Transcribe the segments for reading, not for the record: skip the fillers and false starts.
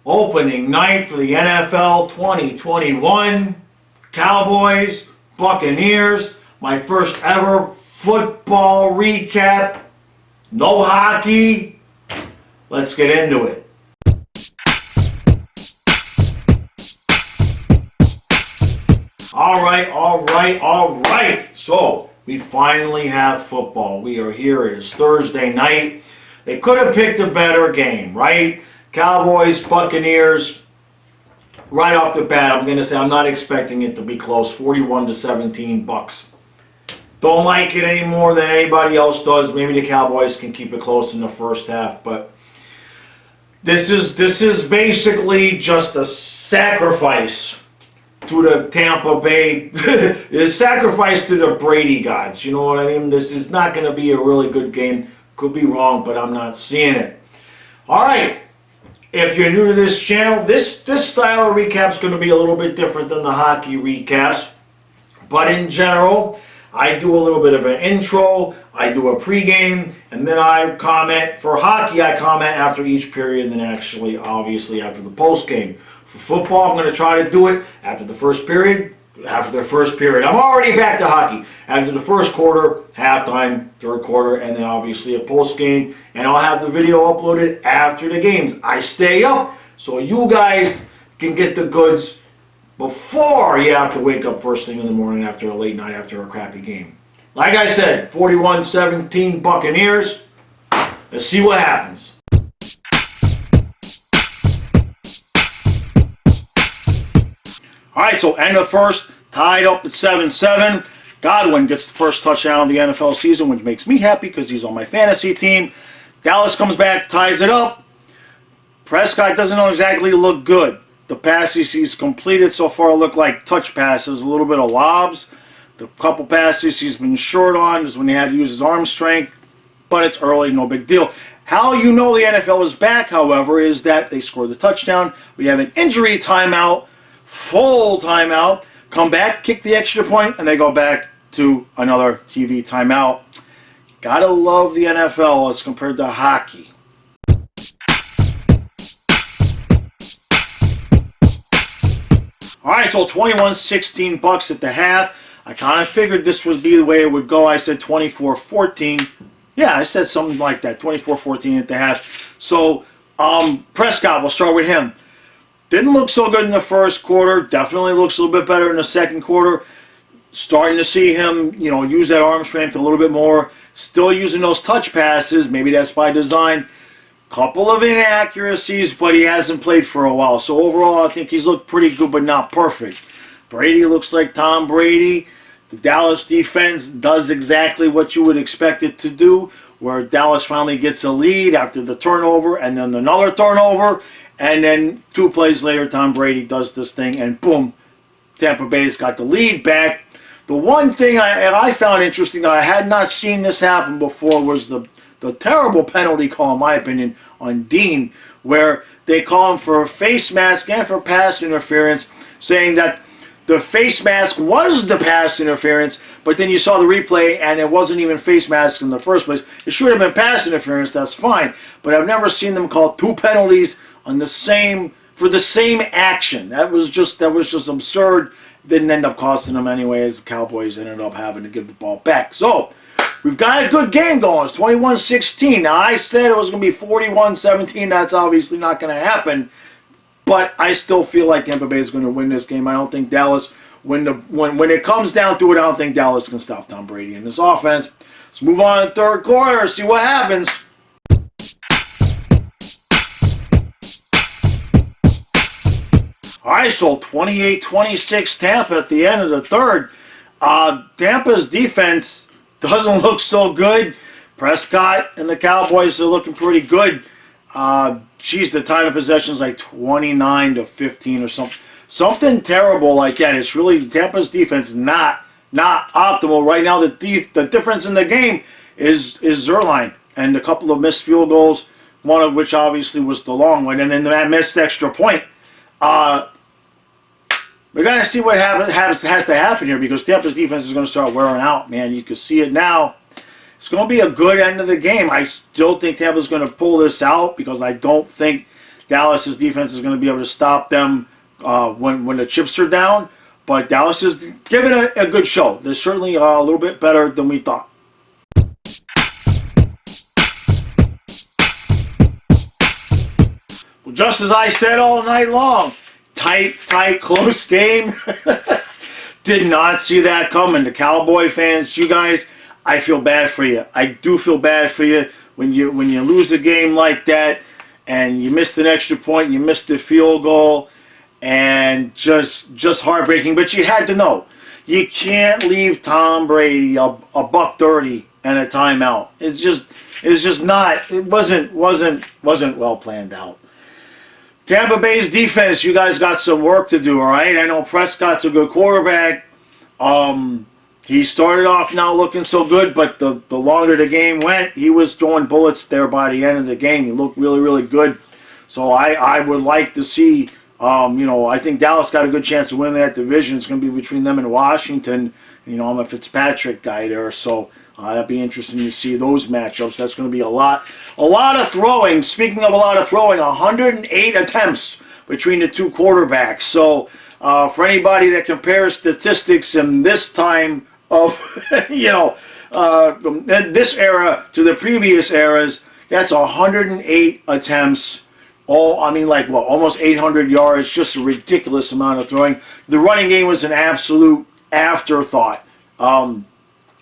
Opening night for the NFL 2021. Cowboys, Buccaneers. My first ever football recap. No hockey. Let's get into it. All right. So, we finally have football. We are here. It is Thursday night. They could have picked a better game, right? Cowboys, Buccaneers, right off the bat, I'm going to say I'm not expecting it to be close, 41-17 Bucks. Don't like it any more than anybody else does. Maybe the Cowboys can keep it close in the first half, but this is basically just a sacrifice to the Tampa Bay, a sacrifice to the Brady gods. You know what I mean? This is not going to be a really good game. Could be wrong, but I'm not seeing it. All right. If you're new to this channel, this style of recap is going to be a little bit different than the hockey recaps. But in general, I do a little bit of an intro, I do a pregame, and then I comment. For hockey, I comment after each period, and then actually, obviously, after the postgame. For football, I'm going to try to do it after the first period. After the first period, I'm already back to hockey. After the first quarter, halftime, third quarter, and then obviously a post game. And I'll have the video uploaded after the games. I stay up so you guys can get the goods before you have to wake up first thing in the morning after a late night, after a crappy game. Like I said, 41-17 Buccaneers. Let's see what happens. All right, so end of first, tied up at 7-7. Godwin gets the first touchdown of the NFL season, which makes me happy because he's on my fantasy team. Dallas comes back, ties it up. Prescott doesn't exactly look good. The passes he's completed so far look like touch passes, a little bit of lobs. The couple passes he's been short on is when he had to use his arm strength, but it's early, no big deal. How you know the NFL is back, however, is that they scored the touchdown. We have an injury timeout. Full timeout, come back, kick the extra point, and they go back to another TV timeout. Gotta love the NFL as compared to hockey. Alright, so 21-16 Bucks at the half. I kind of figured this would be the way it would go. I said 24-14. Yeah, I said something like that, 24-14 at the half. So, Prescott, we'll start with him. Didn't look so good in the first quarter. Definitely looks a little bit better in the second quarter. Starting to see him, use that arm strength a little bit more. Still using those touch passes. Maybe that's by design. Couple of inaccuracies, but he hasn't played for a while. So overall, I think he's looked pretty good, but not perfect. Brady looks like Tom Brady. The Dallas defense does exactly what you would expect it to do, where Dallas finally gets a lead after the turnover and then another turnover. And then 2 plays later, Tom Brady does this thing, and boom, Tampa Bay's got the lead back. The one thing I found interesting, I had not seen this happen before, was the terrible penalty call, in my opinion, on Dean, where they call him for a face mask and for pass interference, saying that the face mask was the pass interference, but then you saw the replay and it wasn't even face mask in the first place. It should have been pass interference, that's fine. But I've never seen them call 2 penalties on the same action. That was just absurd. Didn't end up costing them anyway, as the Cowboys ended up having to give the ball back. So we've got a good game going. It's 21-16. Now I said it was going to be 41-17. That's obviously not going to happen. But I still feel like Tampa Bay is going to win this game. I don't think Dallas, when it comes down to it, I don't think Dallas can stop Tom Brady in this offense. Let's move on to the third quarter, see what happens. All right, so 28-26 Tampa at the end of the third. Tampa's defense doesn't look so good. Prescott and the Cowboys are looking pretty good. The time of possession is like 29-15 or something. Something terrible like that. It's really Tampa's defense not optimal right now. The difference in the game is Zerline and a couple of missed field goals, one of which obviously was the long one, and then that missed extra point. We're going to see what has to happen here, because Tampa's defense is going to start wearing out, man. You can see it now. It's going to be a good end of the game. I still think Tampa's going to pull this out, because I don't think Dallas's defense is going to be able to stop them when the chips are down. But Dallas is giving a good show. They're certainly a little bit better than we thought. Well, just as I said all night long, tight, close game. Did not see that coming. The Cowboy fans, you guys, I feel bad for you. I do feel bad for you when you lose a game like that and you missed an extra point, you missed the field goal, and just heartbreaking. But you had to know, you can't leave Tom Brady a $130 and a timeout. It's just not. It wasn't well planned out. Tampa Bay's defense, you guys got some work to do, all right? I know Prescott's a good quarterback. He started off not looking so good, but the longer the game went, he was throwing bullets there by the end of the game. He looked really, really good. So I would like to see, I think Dallas got a good chance of winning that division. It's going to be between them and Washington. I'm a Fitzpatrick guy there, so that'd be interesting to see those matchups. That's going to be a lot of throwing. Speaking of a lot of throwing, 108 attempts between the two quarterbacks. So for anybody that compares statistics in this time of, this era to the previous eras, that's 108 attempts. Almost 800 yards. Just a ridiculous amount of throwing. The running game was an absolute afterthought.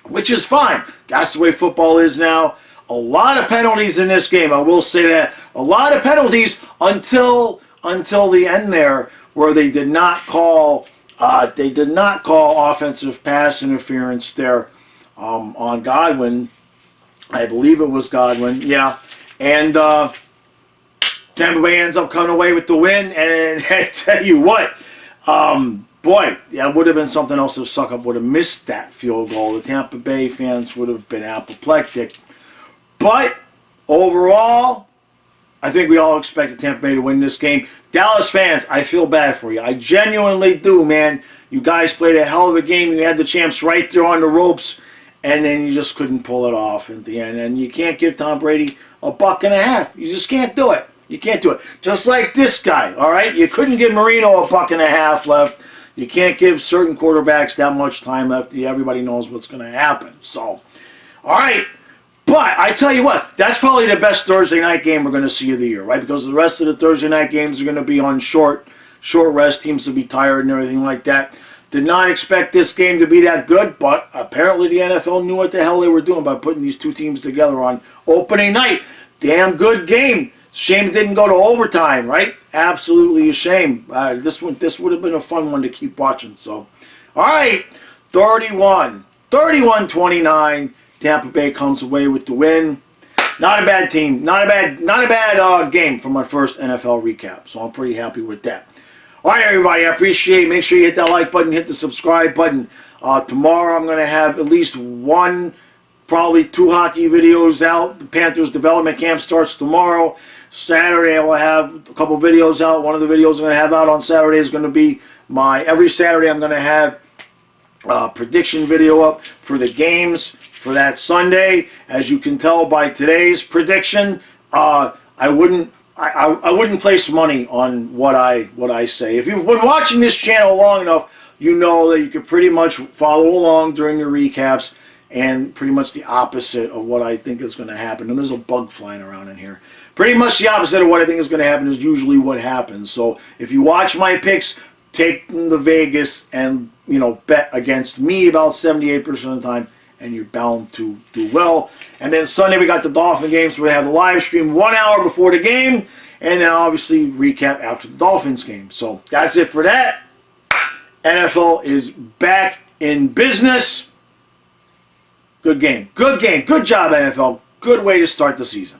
Which is fine. That's the way football is now. A lot of penalties in this game. I will say that. A lot of penalties until the end there, where they did not call offensive pass interference there on Godwin. I believe it was Godwin. Yeah. And Tampa Bay ends up coming away with the win. And I tell you what, boy, that would have been something else if Suckup would have missed that field goal. The Tampa Bay fans would have been apoplectic. But overall, I think we all expected Tampa Bay to win this game. Dallas fans, I feel bad for you. I genuinely do, man. You guys played a hell of a game. You had the champs right there on the ropes, and then you just couldn't pull it off at the end. And you can't give Tom Brady $1.50. You just can't do it. You can't do it. Just like this guy, all right? You couldn't give Marino $1.50 left. You can't give certain quarterbacks that much time left. Everybody knows what's going to happen. So, all right. But I tell you what, that's probably the best Thursday night game we're going to see of the year, right? Because the rest of the Thursday night games are going to be on short rest. Teams will be tired and everything like that. Did not expect this game to be that good, but apparently the NFL knew what the hell they were doing by putting these two teams together on opening night. Damn good game. Shame it didn't go to overtime, right? Absolutely a shame. This would have been a fun one to keep watching. So, all right, 31-29. Tampa Bay comes away with the win. Not a bad team. Not a bad game for my first NFL recap. So I'm pretty happy with that. All right, everybody, I appreciate it. Make sure you hit that like button, hit the subscribe button. Tomorrow I'm going to have at least one, probably two hockey videos out. The Panthers development camp starts tomorrow. Saturday I will have a couple videos out. One of the videos I'm going to have out on Saturday is going to be every Saturday I'm going to have a prediction video up for the games for that Sunday. As you can tell by today's prediction, I wouldn't place money on what I say. If you've been watching this channel long enough, you know that you can pretty much follow along during the recaps and pretty much the opposite of what I think is going to happen. And there's a bug flying around in here. Pretty much the opposite of what I think is going to happen is usually what happens. So if you watch my picks, take the Vegas and bet against me about 78% of the time, and you're bound to do well. And then Sunday we got the Dolphin games. So we have the live stream 1 hour before the game, and then obviously recap after the Dolphins game. So that's it for that. NFL is back in business. Good game. Good game. Good job, NFL. Good way to start the season.